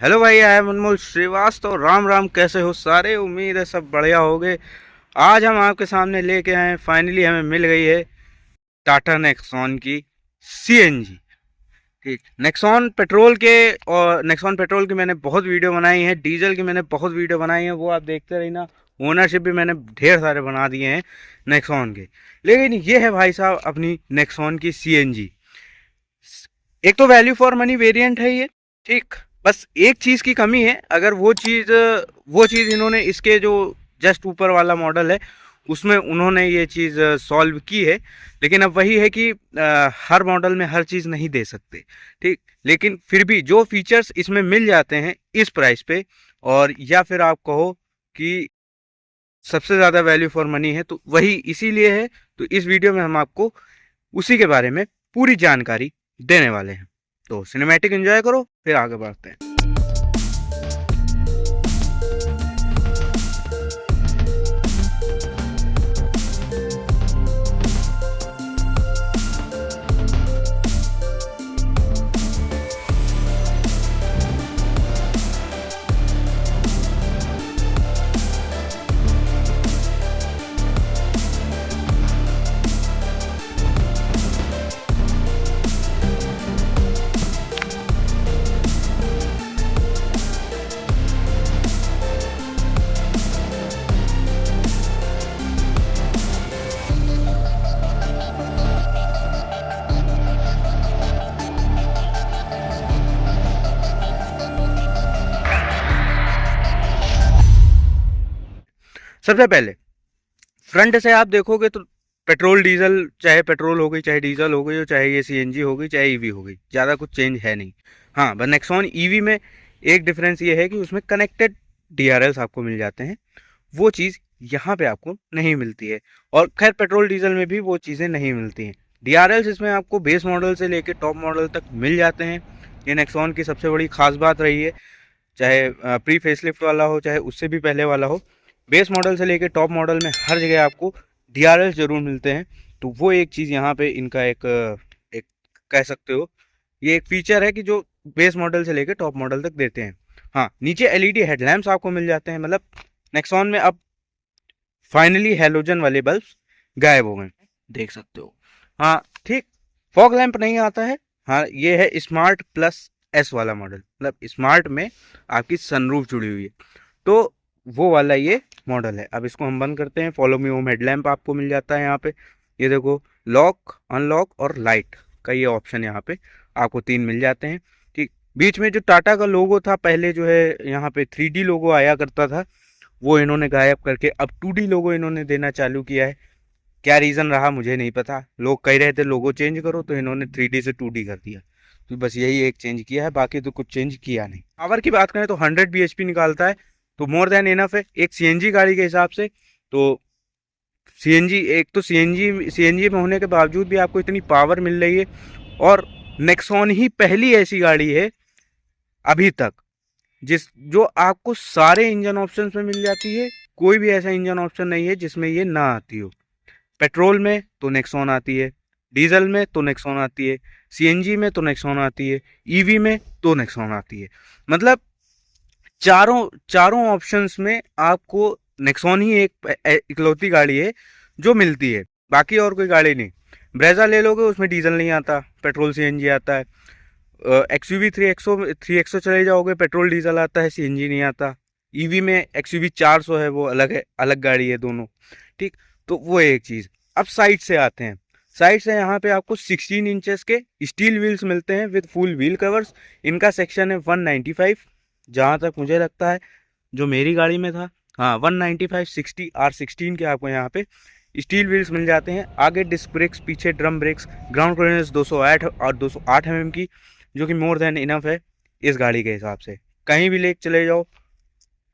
Hello भाई, I am अनमोल श्रीवास्तव। राम राम, कैसे हो सारे? उम्मीद है सब बढ़िया होगे। आज हम आपके सामने लेके आए हैं, फाइनली हमें मिल गई है टाटा नेक्सॉन की सीएनजी। ठीक, नेक्सॉन पेट्रोल के और नेक्सॉन पेट्रोल की मैंने बहुत वीडियो बनाई है, डीजल की मैंने बहुत वीडियो बनाई है, वो आप देखते रहिए। ओनरशिप भी मैंने ढेर सारे बना दिए हैं नेक्सॉन के। लेकिन ये है भाई साहब अपनी नेक्सॉन की सीएनजी। एक तो वैल्यू फॉर मनी वेरिएंट है ये। ठीक, बस एक चीज़ की कमी है। अगर वो चीज़ इन्होंने इसके जो जस्ट ऊपर वाला मॉडल है उसमें उन्होंने ये चीज़ सॉल्व की है। लेकिन अब वही है कि हर मॉडल में हर चीज़ नहीं दे सकते। ठीक, लेकिन फिर भी जो फीचर्स इसमें मिल जाते हैं इस प्राइस पे, और या फिर आप कहो कि सबसे ज़्यादा वैल्यू फॉर मनी है, तो वही इसीलिए है। तो इस वीडियो में हम आपको उसी के बारे में पूरी जानकारी देने वाले हैं। तो सिनेमैटिक एंजॉय करो, फिर आगे बढ़ते हैं। सबसे पहले फ्रंट से आप देखोगे तो पेट्रोल डीजल, चाहे पेट्रोल हो गई, चाहे डीजल हो गई, चाहे ये सीएनजी हो गई, चाहे ईवी हो गई, ज़्यादा कुछ चेंज है नहीं। हाँ, बस नेक्सॉन ईवी में एक डिफरेंस ये है कि उसमें कनेक्टेड डीआरएल्स आपको मिल जाते हैं। वो चीज़ यहाँ पे आपको नहीं मिलती है। और खैर पेट्रोल डीजल में भी वो चीज़ें नहीं मिलती हैं। डीआरएल्स इसमें आपको बेस मॉडल से लेके टॉप मॉडल तक मिल जाते हैं। ये नेक्सॉन की सबसे बड़ी खास बात रही है, चाहे प्री फेसलिफ्ट वाला हो चाहे उससे भी पहले वाला हो। बेस मॉडल से लेके टॉप मॉडल में हर जगह आपको डीआरएल जरूर मिलते हैं। तो वो एक चीज़ यहाँ पे इनका एक कह सकते हो, ये एक फीचर है कि जो बेस मॉडल से लेके टॉप मॉडल तक देते हैं। हाँ, नीचे एलईडी हेडलैम्प्स आपको मिल जाते हैं। मतलब नेक्सॉन में अब फाइनली हैलोजन वाले बल्ब्स गायब हो गए, देख सकते हो। हाँ ठीक, फॉग लैंप नहीं आता है। हाँ, ये है स्मार्ट प्लस एस वाला मॉडल, मतलब स्मार्ट में आपकी सनरूफ जुड़ी हुई है, तो वो वाला ये मॉडल है। अब इसको हम बंद करते हैं। फॉलो मी होम हेडलैम्प आपको मिल जाता है यहाँ पे। ये देखो, लॉक, अनलॉक और लाइट का ये ऑप्शन यहाँ पे आपको 3 मिल जाते हैं। ठीक, बीच में जो टाटा का लोगो था पहले, जो है यहाँ पे 3D लोगो आया करता था, वो इन्होंने गायब करके अब 2D लोगो इन्होंने देना चालू किया है। क्या रीज़न रहा मुझे नहीं पता। लोग कह रहे थे लोगो चेंज करो, तो इन्होंने 3D से 2D कर दिया। तो बस यही एक चेंज किया है, बाकी तो कुछ चेंज किया नहीं। पावर की बात करें तो 100 bhp निकालता है, तो मोर देन इनफ है एक सीएनजी गाड़ी के हिसाब से। तो सीएनजी, एक तो सीएनजी में होने के बावजूद भी आपको इतनी पावर मिल रही है। और नेक्सॉन ही पहली ऐसी गाड़ी है अभी तक जो आपको सारे इंजन ऑप्शन में मिल जाती है। कोई भी ऐसा इंजन ऑप्शन नहीं है जिसमें ये ना आती हो। पेट्रोल में तो नेक्सॉन आती है, डीजल में तो नेक्सॉन आती है, सीएनजी में तो नेक्सॉन आती है, ईवी में तो नेक्सॉन आती है। मतलब चारों चारों ऑप्शंस में आपको नेक्सॉन ही एक इकलौती गाड़ी है जो मिलती है, बाकी और कोई गाड़ी नहीं। ब्रेजा ले लोगे, उसमें डीजल नहीं आता, पेट्रोल सीएनजी आता है। एक्सयूवी 3XO चले जाओगे, पेट्रोल डीजल आता है, सीएनजी नहीं आता। ईवी में एक्सयूवी 400 है, वो अलग है, अलग गाड़ी है दोनों। ठीक, तो वो एक चीज़। अब साइड से आते हैं। साइड से यहाँ पे आपको 16 इंचेस के स्टील व्हील्स मिलते हैं विद फुल व्हील कवर्स। इनका सेक्शन है 195, जहाँ तक मुझे लगता है जो मेरी गाड़ी में था। हाँ, 195 60 R16 के आपको यहाँ पे स्टील व्हील्स मिल जाते हैं। आगे डिस्क ब्रेक्स, पीछे ड्रम ब्रेक्स, ग्राउंड क्लियरेंस 208 और 208 mm की, जो कि मोर देन इनफ है इस गाड़ी के हिसाब से। कहीं भी लेके चले जाओ,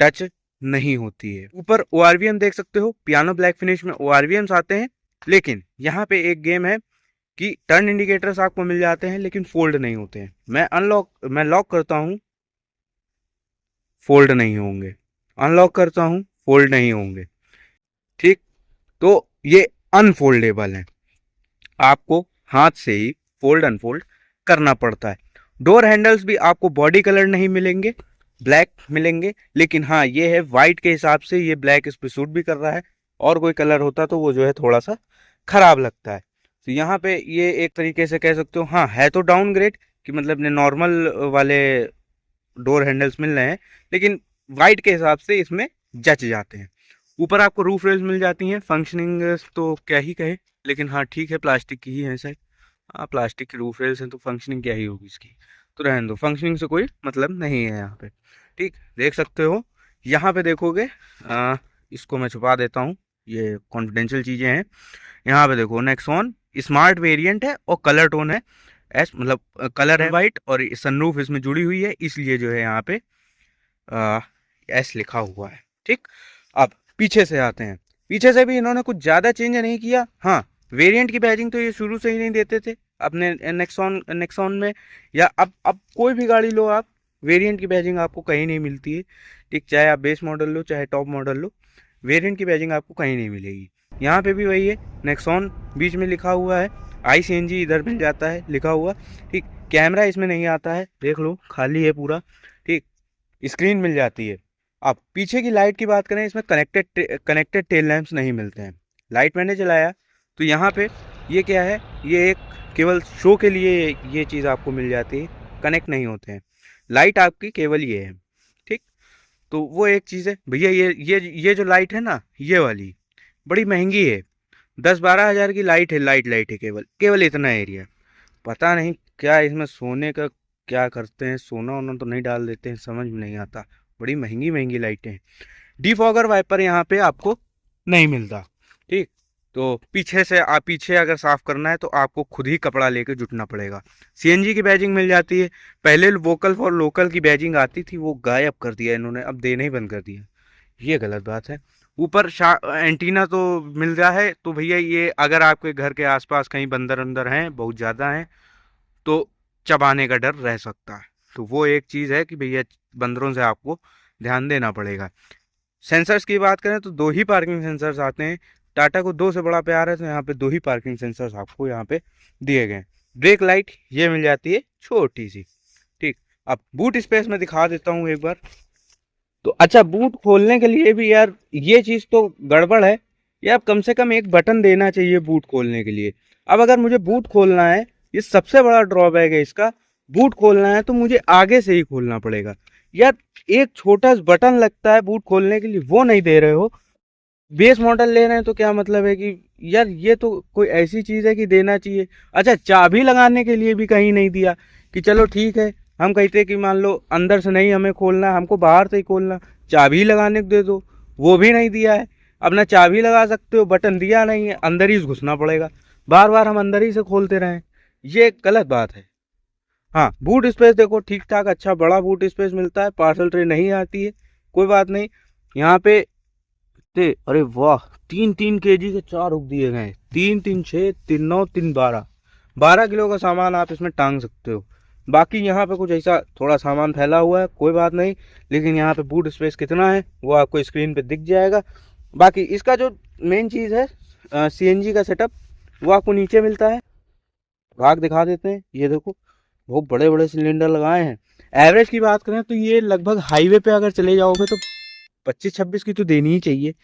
टच नहीं होती है। ऊपर ORVM देख सकते हो, पियानो ब्लैक फिनिश में ORVMs आते हैं। लेकिन यहाँ पे एक गेम है कि टर्न इंडिकेटर्स आपको मिल जाते हैं लेकिन फोल्ड नहीं होते हैं। मैं लॉक करता हूँ, फोल्ड नहीं होंगे, अनलॉक करता हूँ, फोल्ड नहीं होंगे। ठीक, तो ये अनफोल्डेबल है, आपको हाथ से ही फोल्ड अनफोल्ड करना पड़ता है। डोर हैंडल्स भी आपको बॉडी कलर नहीं मिलेंगे, ब्लैक मिलेंगे, लेकिन हाँ ये है वाइट के हिसाब से ये ब्लैक इस पे सूट भी कर रहा है। और कोई कलर होता तो वो जो है थोड़ा सा खराब लगता है। तो यहाँ पे ये एक तरीके से कह सकते हो, हाँ है तो डाउनग्रेड कि मतलब ने नॉर्मल वाले डोर हैंडल्स मिल रहे हैं, लेकिन वाइट के हिसाब से इसमें जच जाते हैं। ऊपर आपको रूफ रेल्स मिल जाती हैं, फंक्शनिंग तो क्या ही कहे, लेकिन हाँ ठीक है, प्लास्टिक की ही है शायद। हाँ प्लास्टिक की रूफ रेल्स हैं तो फंक्शनिंग क्या ही होगी इसकी, तो रहने दो, फंक्शनिंग से कोई मतलब नहीं है यहाँ पे। ठीक, देख सकते हो यहाँ पे देखोगे, इसको मैं छुपा देता हूँ, ये कॉन्फिडेंशियल चीज़ें हैं। यहाँ पे देखो नेक्सॉन स्मार्ट वेरिएंट है और कलर टोन है एस, मतलब कलर है वाइट और सनरूफ इसमें जुड़ी हुई है, इसलिए जो है यहाँ पे एस लिखा हुआ है। ठीक, अब पीछे से आते हैं। पीछे से भी इन्होंने कुछ ज़्यादा चेंज नहीं किया। हाँ, वेरिएंट की बैजिंग तो ये शुरू से ही नहीं देते थे अपने नेक्सॉन में, या अब कोई भी गाड़ी लो आप, वेरिएंट की बैजिंग आपको कहीं नहीं मिलती है। ठीक, चाहे आप बेस मॉडल लो चाहे टॉप मॉडल लो, वेरिएंट की बैजिंग आपको कहीं नहीं मिलेगी। यहाँ पे भी वही है, नेक्सॉन बीच में लिखा हुआ है, ICNG इधर मिल जाता है लिखा हुआ। ठीक, कैमरा इसमें नहीं आता है, देख लो खाली है पूरा। ठीक, स्क्रीन मिल जाती है। अब पीछे की लाइट की बात करें, इसमें कनेक्टेड टेल लैंप्स नहीं मिलते हैं। लाइट मैंने जलाया तो यहाँ पे ये क्या है, ये एक केवल शो के लिए ये चीज़ आपको मिल जाती है, कनेक्ट नहीं होते हैं। लाइट आपकी केवल ये है। ठीक, तो वो एक चीज़ है भैया। ये जो लाइट है ना, ये वाली बड़ी महंगी है, 10-12 हज़ार की लाइट है, लाइट है, केवल इतना एरिया। पता नहीं क्या इसमें सोने का क्या करते हैं, सोना वोना तो नहीं डाल देते हैं, समझ में नहीं आता। बड़ी महंगी महंगी लाइटें हैं। डिफॉगर वाइपर यहाँ पे आपको नहीं मिलता। ठीक, तो पीछे से आप पीछे अगर साफ करना है तो आपको खुद ही कपड़ा लेके जुटना पड़ेगा। CNG की बैजिंग मिल जाती है, पहले वोकल फॉर लोकल की बैजिंग आती थी, वो गायब कर दिया इन्होंने, अब देना ही बंद कर दिया, ये गलत बात है। ऊपर एंटीना तो मिल रहा है, तो भैया ये अगर आपके घर के आसपास कहीं बंदर अंदर हैं, बहुत ज़्यादा हैं, तो चबाने का डर रह सकता है। तो वो एक चीज़ है कि भैया बंदरों से आपको ध्यान देना पड़ेगा। सेंसर्स की बात करें तो 2 ही पार्किंग सेंसर्स आते हैं। टाटा को 2 से बड़ा प्यार है, तो यहाँ पे 2 ही पार्किंग सेंसर्स आपको यहाँ पे दिए गए हैं। ब्रेक लाइट ये मिल जाती है छोटी सी। ठीक, अब बूट स्पेस में दिखा देता हूँ एक बार। तो अच्छा, बूट खोलने के लिए भी यार ये चीज़ तो गड़बड़ है यार, कम से कम एक बटन देना चाहिए बूट खोलने के लिए। अब अगर मुझे बूट खोलना है, ये सबसे बड़ा ड्रॉबैक है इसका, बूट खोलना है तो मुझे आगे से ही खोलना पड़ेगा यार। एक छोटा सा बटन लगता है बूट खोलने के लिए, वो नहीं दे रहे हो। बेस मॉडल ले रहे हैं तो क्या मतलब है कि यार ये तो कोई ऐसी चीज़ है कि देना चाहिए। अच्छा, चाबी लगाने के लिए भी कहीं नहीं दिया कि चलो ठीक है, हम कहते हैं कि मान लो अंदर से नहीं हमें खोलना, हमको बाहर से ही खोलना, चाबी लगाने को दे दो, वो भी नहीं दिया है। अब ना चाबी लगा सकते हो, बटन दिया नहीं है, अंदर ही घुसना पड़ेगा, बार बार हम अंदर ही से खोलते रहें, ये गलत बात है। हाँ, बूट स्पेस देखो ठीक ठाक अच्छा बड़ा बूट स्पेस मिलता है, पार्सल ट्रे नहीं आती है, कोई बात नहीं। यहाँ पे अरे वाह, 3-3 kg के 4 हुक दिए गए, 3-3-6, 3-9, 3-12, 12 किलो का सामान आप इसमें टांग सकते हो। बाकी यहाँ पे कुछ ऐसा थोड़ा सामान फैला हुआ है, कोई बात नहीं, लेकिन यहाँ पे बूट स्पेस कितना है वो आपको स्क्रीन पे दिख जाएगा। बाकी इसका जो मेन चीज़ है, CNG का सेटअप, वो आपको नीचे मिलता है। भाग दिखा देते हैं, ये देखो बहुत बड़े बड़े सिलेंडर लगाए हैं। एवरेज की बात करें तो ये लगभग हाईवे पे अगर चले जाओगे तो 25-26 की तो देनी ही चाहिए,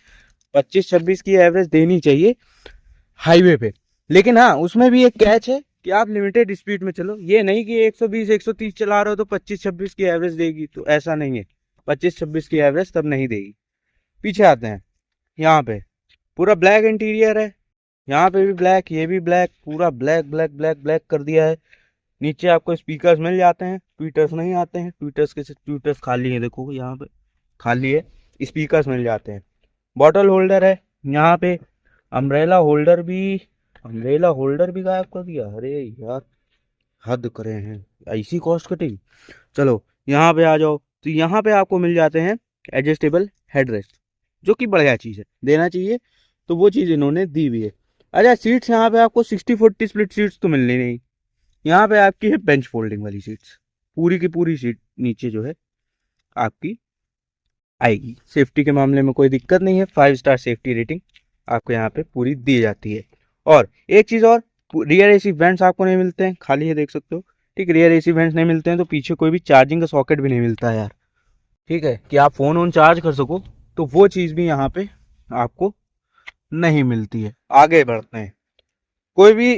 25-26 की एवरेज देनी चाहिए हाईवे पे। लेकिन हाँ, उसमें भी एक कैच है कि आप लिमिटेड स्पीड में चलो, ये नहीं कि 120-130 चला रहे हो तो 25-26 की एवरेज देगी, तो ऐसा नहीं है, 25-26 की एवरेज तब नहीं देगी। पीछे आते हैं, यहाँ पे पूरा ब्लैक इंटीरियर है, यहाँ पे भी ब्लैक, ये भी ब्लैक, पूरा ब्लैक ब्लैक ब्लैक ब्लैक कर दिया है। नीचे आपको स्पीकर्स मिल जाते हैं, ट्विटर्स नहीं आते हैं, ट्विटर्स खाली है, देखो यहाँ पे खाली है, स्पीकर्स मिल जाते हैं। बॉटल होल्डर है यहाँ पे, अम्ब्रेला होल्डर भी गायब कर दिया, अरे यार हद करे हैं, ऐसी कॉस्ट कटिंग। चलो यहाँ पे आ जाओ, तो यहाँ पे आपको मिल जाते हैं एडजस्टेबल हेडरेस्ट, जो कि बढ़िया चीज़ है, देना चाहिए, तो वो चीज़ इन्होंने दी हुई है। अच्छा, सीट्स यहाँ पे आपको 60-40 स्प्लिट सीट्स तो मिलनी नहीं, यहाँ पे आपकी है बेंच फोल्डिंग वाली सीट्स, पूरी की पूरी सीट नीचे जो है आपकी आएगी। सेफ्टी के मामले में कोई दिक्कत नहीं है, 5 स्टार सेफ्टी रेटिंग आपको यहाँ पे पूरी दी जाती है। और एक चीज़ और, रियर AC वेंट्स आपको नहीं मिलते हैं, खाली है देख सकते हो। ठीक, रियर AC वेंट्स नहीं मिलते हैं तो पीछे कोई भी चार्जिंग का सॉकेट भी नहीं मिलता है यार, ठीक है, कि आप फ़ोन ऑन चार्ज कर सको, तो वो चीज़ भी यहाँ पे आपको नहीं मिलती है। आगे बढ़ते हैं, कोई भी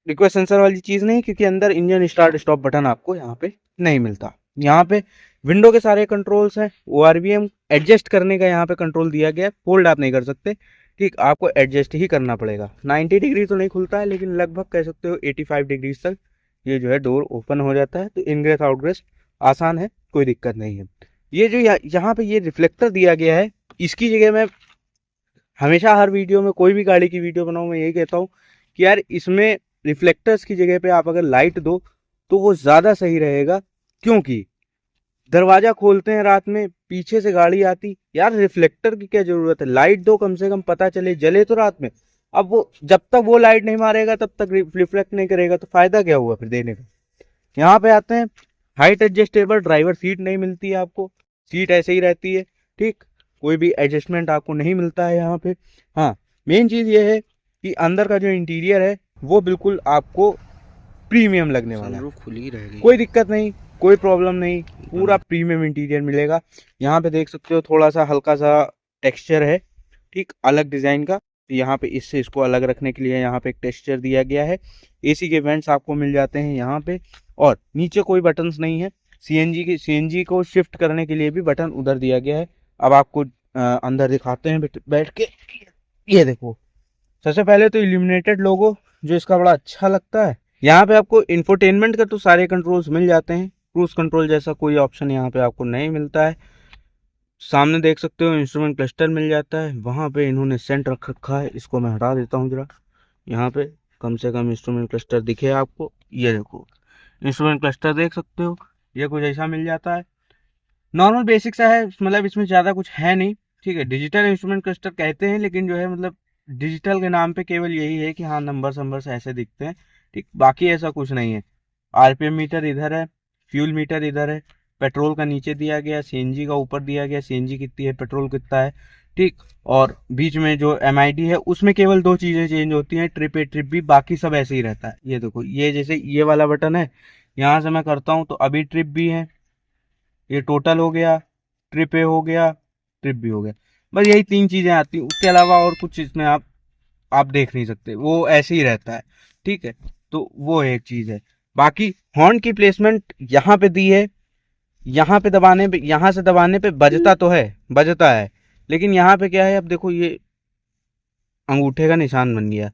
रिक्वेस्ट सेंसर वाली चीज़ नहीं, क्योंकि अंदर इंजन स्टार्ट स्टॉप बटन आपको यहाँ पे नहीं मिलता। यहाँ पे विंडो के सारे कंट्रोल्स हैं, ORVM एडजस्ट करने का यहाँ पे कंट्रोल दिया गया है, फोल्ड आप नहीं कर सकते, ठीक, आपको एडजस्ट ही करना पड़ेगा। 90 डिग्री तो नहीं खुलता है, लेकिन लगभग कह सकते हो 85 डिग्री तक ये जो है डोर ओपन हो जाता है, तो इनग्रेस आउटग्रेस आसान है, कोई दिक्कत नहीं है। ये जो यहाँ पे ये रिफ्लेक्टर दिया गया है, इसकी जगह मैं हमेशा हर वीडियो में, कोई भी गाड़ी की वीडियो बनाऊँ, मैं यही कहता हूँ कि यार इसमें रिफ्लेक्टर्स की जगह पे आप अगर लाइट दो तो वो ज़्यादा सही रहेगा। क्योंकि दरवाजा खोलते हैं रात में, पीछे से गाड़ी आती, यार रिफ्लेक्टर की क्या जरूरत है, लाइट दो कम से कम, पता चले, जले तो रात में। अब वो जब तक वो लाइट नहीं मारेगा तब तक रिफ्लेक्ट नहीं करेगा, तो फायदा क्या हुआ फिर देने का। यहाँ पे आते हैं, हाइट एडजस्टेबल ड्राइवर सीट नहीं मिलती है आपको, सीट ऐसे ही रहती है, ठीक, कोई भी एडजस्टमेंट आपको नहीं मिलता है यहाँ पे। हाँ, मेन चीज़ ये है कि अंदर का जो इंटीरियर है वो बिल्कुल आपको प्रीमियम लगने वाला है, खुली रहेगी, कोई दिक्कत नहीं, कोई प्रॉब्लम नहीं, पूरा प्रीमियम इंटीरियर मिलेगा। यहाँ पे देख सकते हो थोड़ा सा हल्का सा टेक्सचर है, ठीक, अलग डिज़ाइन का, तो यहाँ पे इससे इसको अलग रखने के लिए यहाँ पे एक टेक्सचर दिया गया है। AC के वेंट्स आपको मिल जाते हैं यहाँ पे, और नीचे कोई बटन्स नहीं है। CNG को शिफ्ट करने के लिए भी बटन उधर दिया गया है। अब आपको अंदर दिखाते हैं बैठ के, ये देखो, सबसे पहले तो इल्यूमिनेटेड लोगो जो इसका बड़ा अच्छा लगता है। यहाँ पे आपको इंफोटेनमेंट का तो सारे कंट्रोल्स मिल जाते हैं, क्रूज कंट्रोल जैसा कोई ऑप्शन यहाँ पे आपको नहीं मिलता है। सामने देख सकते हो इंस्ट्रूमेंट क्लस्टर मिल जाता है, वहाँ पे इन्होंने सेंट रख रखा है, इसको मैं हटा देता हूँ जरा, यहाँ पे कम से कम इंस्ट्रूमेंट क्लस्टर दिखे आपको। ये देखो इंस्ट्रूमेंट क्लस्टर देख सकते हो, ये कुछ ऐसा मिल जाता है, नॉर्मल बेसिक सा है, मतलब इसमें ज़्यादा कुछ है नहीं, ठीक है। डिजिटल इंस्ट्रूमेंट क्लस्टर कहते हैं, लेकिन जो है मतलब डिजिटल के नाम पे केवल यही है कि हाँ नंबर्स ऐसे दिखते हैं, ठीक, बाकी ऐसा कुछ नहीं है। RPM मीटर इधर है, फ्यूल मीटर इधर है, पेट्रोल का नीचे दिया गया, CNG का ऊपर दिया गया, CNG कितनी है, पेट्रोल कितना है, ठीक। और बीच में जो MID है उसमें केवल 2 चीज़ें चेंज होती हैं, ट्रिप ए ट्रिप बी, बाकी सब ऐसे ही रहता है। ये देखो, ये जैसे ये वाला बटन है, यहाँ से मैं करता हूँ तो अभी ट्रिप भी है, ये टोटल हो गया, ट्रिप ए हो गया, ट्रिप भी हो गया, बस यही 3 चीज़ें आती हैं, उसके अलावा और कुछ इसमें आप देख नहीं सकते, वो ऐसे ही रहता है, ठीक है। तो वो एक चीज़ है। बाकी हॉर्न की प्लेसमेंट यहाँ पे दी है, यहाँ पे दबाने पे, यहाँ से दबाने पे बजता तो है, बजता है, लेकिन यहाँ पे क्या है, अब देखो ये अंगूठे का निशान बन गया,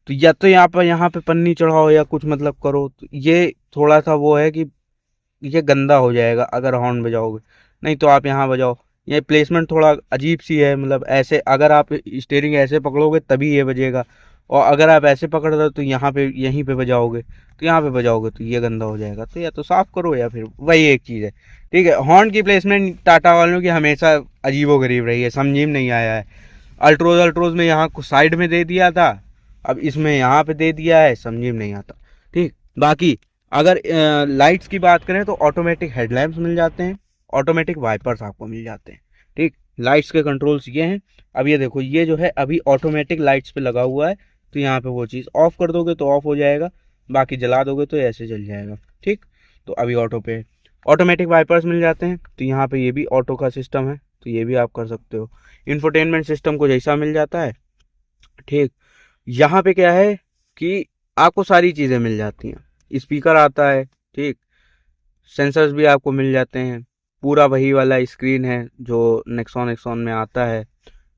तो या तो यहाँ पे पन्नी चढ़ाओ या कुछ मतलब करो, तो ये थोड़ा सा वो है कि ये गंदा हो जाएगा अगर हॉर्न बजाओगे, नहीं तो आप यहाँ बजाओ। ये प्लेसमेंट थोड़ा अजीब सी है, मतलब ऐसे अगर आप स्टीयरिंग ऐसे पकड़ोगे तभी ये बजेगा, और अगर आप ऐसे पकड़ रहे हो तो यहाँ पे, यहीं पे बजाओगे, तो यहाँ पे बजाओगे तो ये गंदा हो जाएगा, तो या तो साफ करो या फिर वही एक चीज़ है, ठीक है। हॉर्न की प्लेसमेंट टाटा वालों की हमेशा अजीबोगरीब रही है, समझ में नहीं आया है। अल्ट्रोज में यहाँ को साइड में दे दिया था, अब इसमें यहाँ पे दे दिया है, समझ में नहीं आता, ठीक। बाकी अगर लाइट्स की बात करें तो ऑटोमेटिक हेडलैम्प्स मिल जाते हैं, ऑटोमेटिक वाइपर्स आपको मिल जाते हैं, ठीक। लाइट्स के कंट्रोल्स ये हैं। अब ये देखो, ये जो है अभी ऑटोमेटिक लाइट्स पे लगा हुआ है, तो यहाँ पे वो चीज़ ऑफ कर दोगे तो ऑफ हो जाएगा, बाकी जला दोगे तो ऐसे जल जाएगा, ठीक। तो अभी ऑटो पे ऑटोमेटिक वाइपर्स मिल जाते हैं, तो यहाँ पे ये भी ऑटो का सिस्टम है, तो ये भी आप कर सकते हो। इंफोटेनमेंट सिस्टम को जैसा मिल जाता है, ठीक। यहाँ पे क्या है कि आपको सारी चीज़ें मिल जाती हैं, स्पीकर आता है, ठीक, सेंसर्स भी आपको मिल जाते हैं, पूरा वही वाला स्क्रीन है जो नेक्सॉन में आता है,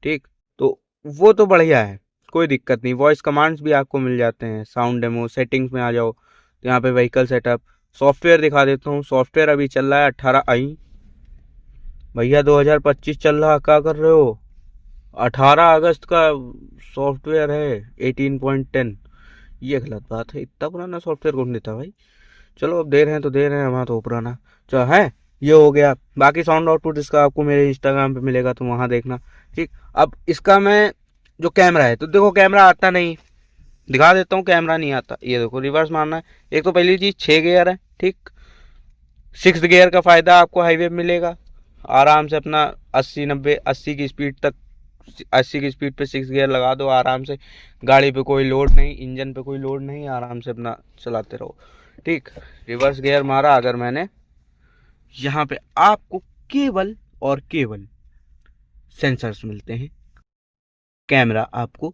ठीक। तो वो तो बढ़िया है, कोई दिक्कत नहीं। वॉइस कमांड्स भी आपको मिल जाते हैं, साउंड डेमो, सेटिंग्स में आ जाओ तो यहाँ पे व्हीकल सेटअप, सॉफ्टवेयर दिखा देता हूँ। सॉफ्टवेयर अभी चल रहा है 18 आई, भैया 2025 चल रहा, क्या कर रहे हो, 18 अगस्त का सॉफ्टवेयर है 18.10, ये गलत बात है, इतना पुराना सॉफ्टवेयर कौन देता भाई। चलो अब दे रहे हैं तो दे रहे हैं, हमारा तो पुराना चलो है। ये हो गया, बाकी साउंड आउटपुट इसका आपको मेरे इंस्टाग्राम पे मिलेगा, तो वहाँ देखना, ठीक। अब इसका मैं जो कैमरा है, तो देखो कैमरा आता नहीं, दिखा देता हूँ, कैमरा नहीं आता। ये देखो रिवर्स मारना है, एक तो पहली चीज़ 6 गियर है, ठीक। 6th गियर का फ़ायदा आपको हाईवे में मिलेगा, आराम से अपना 80 की स्पीड तक, 80 की स्पीड पे 6 गियर लगा दो आराम से, गाड़ी पे कोई लोड नहीं, इंजन पे कोई लोड नहीं, आराम से अपना चलाते रहो, ठीक। रिवर्स गियर मारा अगर मैंने, यहाँ पे आपको केवल और केवल सेंसर्स मिलते हैं, कैमरा आपको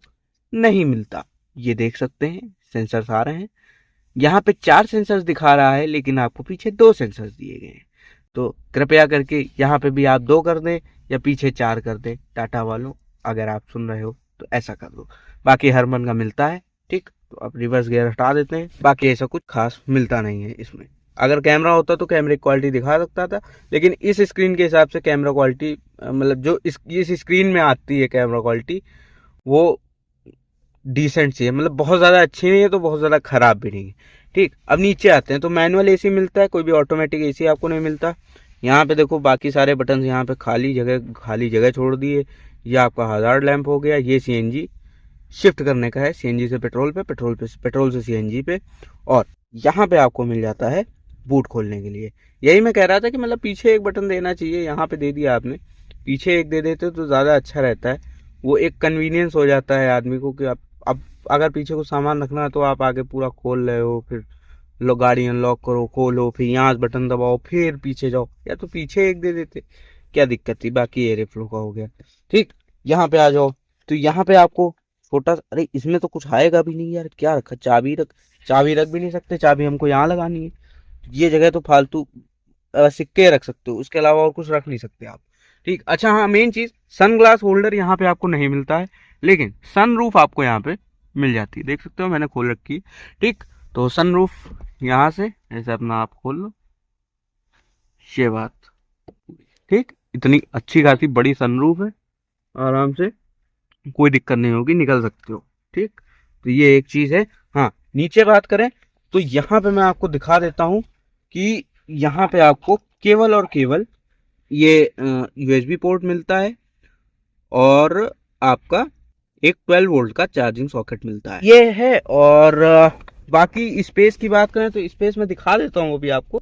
नहीं मिलता। ये देख सकते हैं सेंसर्स आ रहे हैं, यहाँ पे 4 सेंसर्स दिखा रहा है लेकिन आपको पीछे 2 सेंसर्स दिए गए हैं। तो कृपया करके यहाँ पे भी आप 2 कर दें या पीछे 4 कर दें। टाटा वालों, अगर आप सुन रहे हो तो ऐसा कर दो। बाकी हर मन का मिलता है, ठीक। तो आप रिवर्स गियर हटा देते हैं, बाकी ऐसा कुछ खास मिलता नहीं है इसमें। अगर कैमरा होता तो कैमरे की क्वालिटी दिखा सकता था, लेकिन इस स्क्रीन के हिसाब से कैमरा क्वालिटी मतलब जो इस स्क्रीन में आती है कैमरा क्वालिटी वो डिसेंट सी है, मतलब बहुत ज़्यादा अच्छी नहीं है तो बहुत ज़्यादा ख़राब भी नहीं है, ठीक। अब नीचे आते हैं तो मैनुअल एसी मिलता है, कोई भी ऑटोमेटिक एसी आपको नहीं मिलता। यहाँ पे देखो बाकी सारे बटन यहाँ पे खाली जगह छोड़ दिए। ये आपका हज़ार्ड लैंप हो गया, ये सीएनजी शिफ्ट करने का है, सीएनजी से पेट्रोल पे, पेट्रोल से सीएनजी पे। और यहाँ पे आपको मिल जाता है बूट खोलने के लिए। यही मैं कह रहा था कि मतलब पीछे एक बटन देना चाहिए, यहाँ पे दे दिया आपने, पीछे एक दे देते तो ज़्यादा अच्छा रहता है। वो एक कन्वीनियंस हो जाता है आदमी को कि आप अब अगर पीछे को सामान रखना है तो आप आगे पूरा खोल रहे हो, फिर लो गाड़ी अनलॉक करो, खोलो, फिर यहाँ बटन दबाओ, फिर पीछे जाओ, या तो पीछे एक दे देते, क्या दिक्कत थी। बाकी एयर फ्लो का हो गया, ठीक। यहाँ पे आ जाओ तो यहाँ पे आपको छोटा, अरे इसमें तो कुछ आएगा भी नहीं यार, क्या रखा, चाबी रख भी नहीं सकते, चाबी हमको यहाँ लगानी है। ये जगह तो फालतू सिक्के रख सकते हो, उसके अलावा और कुछ रख नहीं सकते आप, ठीक। अच्छा हाँ, मेन चीज सन ग्लास होल्डर यहाँ पे आपको नहीं मिलता है, लेकिन सन रूफ आपको यहाँ पे मिल जाती है। देख सकते हो मैंने खोल रखी है, ठीक। तो सन रूफ यहाँ से ऐसे अपना आप खोल लो, ये बात, ठीक। इतनी अच्छी खासी बड़ी सन रूफ है, आराम से कोई दिक्कत नहीं होगी, निकल सकते हो, ठीक। तो ये एक चीज है। हाँ, नीचे बात करें तो यहाँ पे मैं आपको दिखा देता हूँ कि यहाँ पे आपको केवल और केवल ये यूएसबी पोर्ट मिलता है और आपका एक 12 वोल्ट का चार्जिंग सॉकेट मिलता है, ये है। और बाकी स्पेस की बात करें तो स्पेस में दिखा देता हूँ अभी आपको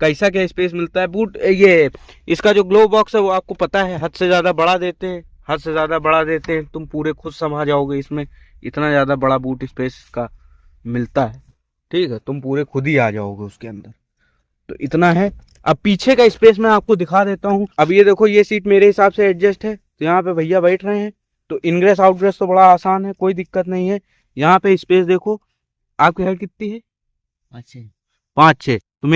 कैसा क्या स्पेस मिलता है। बूट ये इसका जो ग्लो बॉक्स है वो आपको पता है हद से ज़्यादा बड़ा देते हैं, तुम पूरे खुद समा जाओगे इसमें, इतना ज़्यादा बड़ा बूट स्पेस इसका मिलता है, ठीक है। तुम पूरे खुद ही आ जाओगे उसके अंदर, तो इतना है। अब पीछे का स्पेस मैं आपको दिखा देता हूँ। अब ये देखो, ये सीट मेरे हिसाब से एडजस्ट है, तो यहाँ पे भैया बैठ रहे हैं, तो इनग्रेस आउटग्रेस तो बड़ा आसान है, कोई दिक्कत नहीं है। यहाँ पे स्पेस देखो, आपकी हाइट कितनी है, 5'6", तो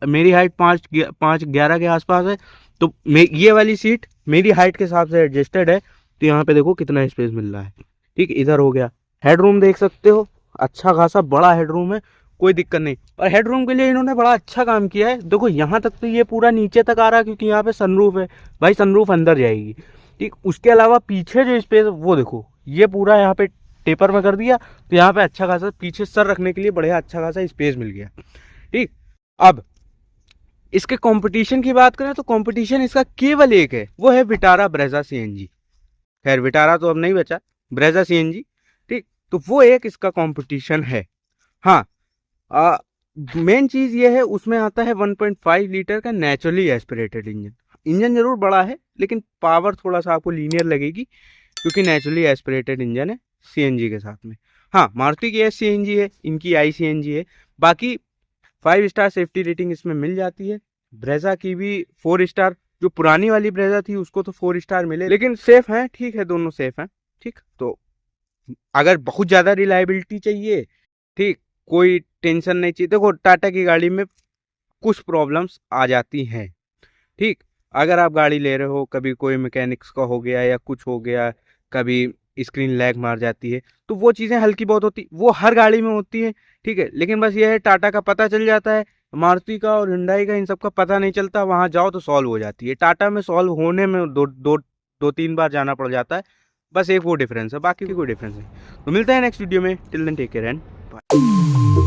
मेरी हाइट 5'11" के आसपास है, तो ये वाली सीट मेरी हाइट के हिसाब से एडजस्टेड है। तो यहाँ पे देखो कितना स्पेस मिल रहा है, ठीक। इधर हो गया, हेडरूम देख सकते हो, अच्छा खासा बड़ा हेडरूम है, कोई दिक्कत नहीं। और हेडरूम के लिए इन्होंने बड़ा अच्छा काम किया है। देखो यहाँ तक तो ये पूरा नीचे तक आ रहा है क्योंकि यहाँ पे सनरूफ है, भाई सनरूफ अंदर जाएगी, ठीक। उसके अलावा पीछे जो स्पेस वो देखो, ये पूरा यहाँ पे टेपर में कर दिया, तो यहाँ पे अच्छा खासा पीछे सर रखने के लिए बढ़िया अच्छा खासा स्पेस मिल गया, ठीक। अब इसके कंपटीशन की बात करें तो कंपटीशन इसका केवल एक है, वो है विटारा ब्रेजा सीएनजी। खैर विटारा तो अब नहीं बचा, ब्रेजा सीएनजी, ठीक। तो वो एक इसका कंपटीशन है। हाँ, मेन चीज ये है, उसमें आता है 1.5 लीटर का नेचुरली एस्पिरेटेड इंजन जरूर बड़ा है लेकिन पावर थोड़ा सा आपको लीनियर लगेगी क्योंकि नेचुरली एस्पिरेटेड इंजन है सीएनजी के साथ में। हाँ, मारुति की एस सीएनजी है, इनकी आई सीएनजी है। बाकी 5 स्टार सेफ्टी रेटिंग इसमें मिल जाती है। ब्रेजा की भी 4 स्टार, जो पुरानी वाली ब्रेजा थी उसको तो 4 स्टार मिले, लेकिन सेफ है, ठीक है, दोनों सेफ हैं, ठीक। तो अगर बहुत ज़्यादा रिलायबिलिटी चाहिए, ठीक, कोई टेंशन नहीं चाहिए। देखो टाटा की गाड़ी में कुछ प्रॉब्लम्स आ जाती हैं, ठीक। अगर आप गाड़ी ले रहे हो, कभी कोई मैकेनिक्स का हो गया या कुछ हो गया, कभी स्क्रीन लैग मार जाती है, तो वो चीज़ें हल्की बहुत होती, वो हर गाड़ी में होती है, ठीक है। लेकिन बस ये है, टाटा का पता चल जाता है, मारुति का और हुंडई का इन सब का पता नहीं चलता, वहाँ जाओ तो सॉल्व हो जाती है। टाटा में सॉल्व होने में दो तीन बार जाना पड़ जाता है, बस एक वो डिफरेंस है, बाकी कोई डिफरेंस नहीं। तो मिलते हैं नेक्स्ट वीडियो में, till then take care and bye.